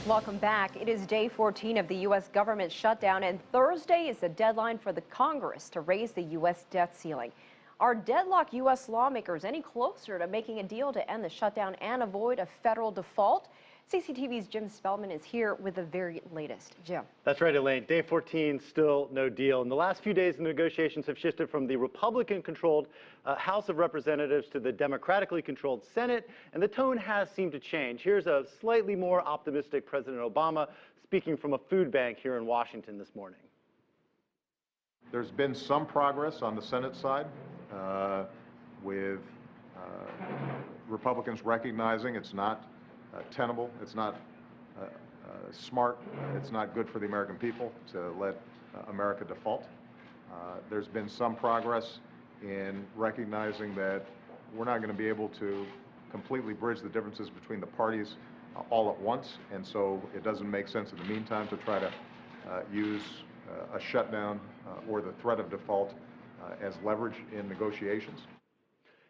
Welcome back. It is day 14 of the U.S. government shutdown, and Thursday is the deadline for the Congress to raise the U.S. debt ceiling. Are deadlocked U.S. lawmakers any closer to making a deal to end the shutdown and avoid a federal default? CCTV's Jim Spellman is here with the very latest. Jim. That's right, Elaine. Day 14, still no deal. In the last few days, the negotiations have shifted from the Republican-controlled House of Representatives to the democratically controlled Senate, and the tone has seemed to change. Here's a slightly more optimistic President Obama speaking from a food bank here in Washington this morning. There's been some progress on the Senate side with Republicans recognizing it's not tenable, it's not smart, it's not good for the American people to let America default. There's been some progress in recognizing that we're not going to be able to completely bridge the differences between the parties all at once, and so it doesn't make sense in the meantime to try to use a shutdown or the threat of default as leverage in negotiations.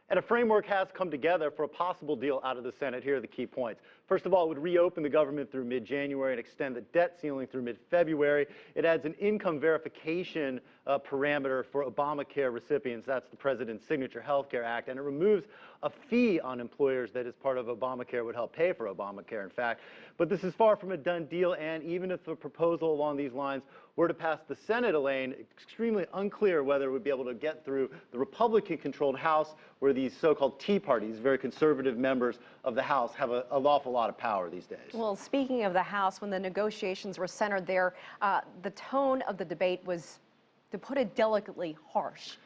And a framework has come together for a possible deal out of the Senate. Here are the key points. First of all, it would reopen the government through mid-January and extend the debt ceiling through mid-February. It adds an income verification parameter for Obamacare recipients. That's the President's Signature Health Care Act. And it removes a fee on employers that is part of Obamacare, would help pay for Obamacare, in fact. But this is far from a done deal, and even if a proposal along these lines were to pass the Senate, Elaine, extremely unclear whether it would be able to get through the Republican-controlled House, where these so-called Tea Parties, very conservative members of the House, have an awful lot of power these days. Well, speaking of the House, when the negotiations were centered there, the tone of the debate was, to put it delicately, harsh.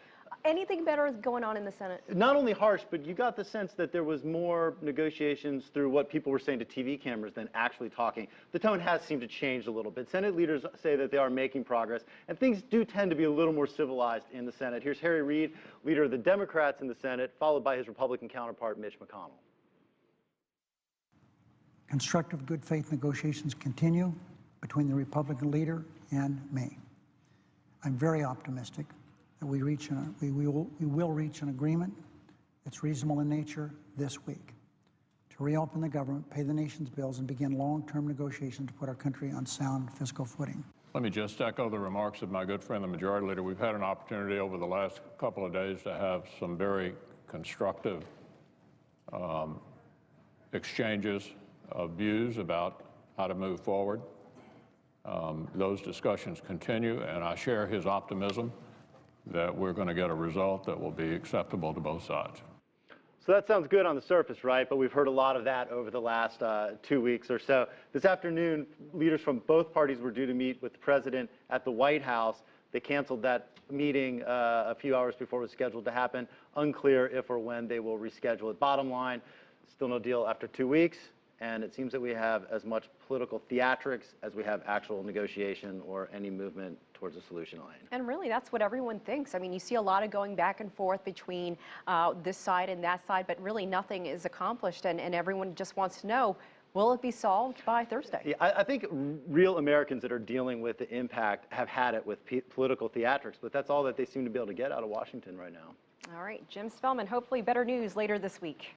Anything better going on in the Senate? Not only harsh, but you got the sense that there was more negotiations through what people were saying to TV cameras than actually talking. The tone has seemed to change a little bit. Senate leaders say that they are making progress, and things do tend to be a little more civilized in the Senate. Here's Harry Reid, leader of the Democrats in the Senate, followed by his Republican counterpart, Mitch McConnell. Constructive good faith negotiations continue between the Republican leader and me. I'm very optimistic that we will reach an agreement that's reasonable in nature this week to reopen the government, pay the nation's bills, and begin long-term negotiations to put our country on sound fiscal footing. Let me just echo the remarks of my good friend, the Majority Leader. We've had an opportunity over the last couple of days to have some very constructive exchanges of views about how to move forward. Those discussions continue, and I share his optimism that we're going to get a result that will be acceptable to both sides. So that sounds good on the surface, right? But we've heard a lot of that over the last 2 weeks or so. This afternoon, leaders from both parties were due to meet with the president at the White House. They canceled that meeting a few hours before it was scheduled to happen. Unclear if or when they will reschedule it. Bottom line, still no deal after 2 weeks. And it seems that we have as much political theatrics as we have actual negotiation or any movement towards a solution, Elaine. And really, that's what everyone thinks. I mean, you see a lot of going back and forth between this side and that side, but really nothing is accomplished, and everyone just wants to know, will it be solved by Thursday? Yeah, I think real Americans that are dealing with the impact have had it with political theatrics, but that's all that they seem to be able to get out of Washington right now. All right, Jim Spellman, hopefully better news later this week.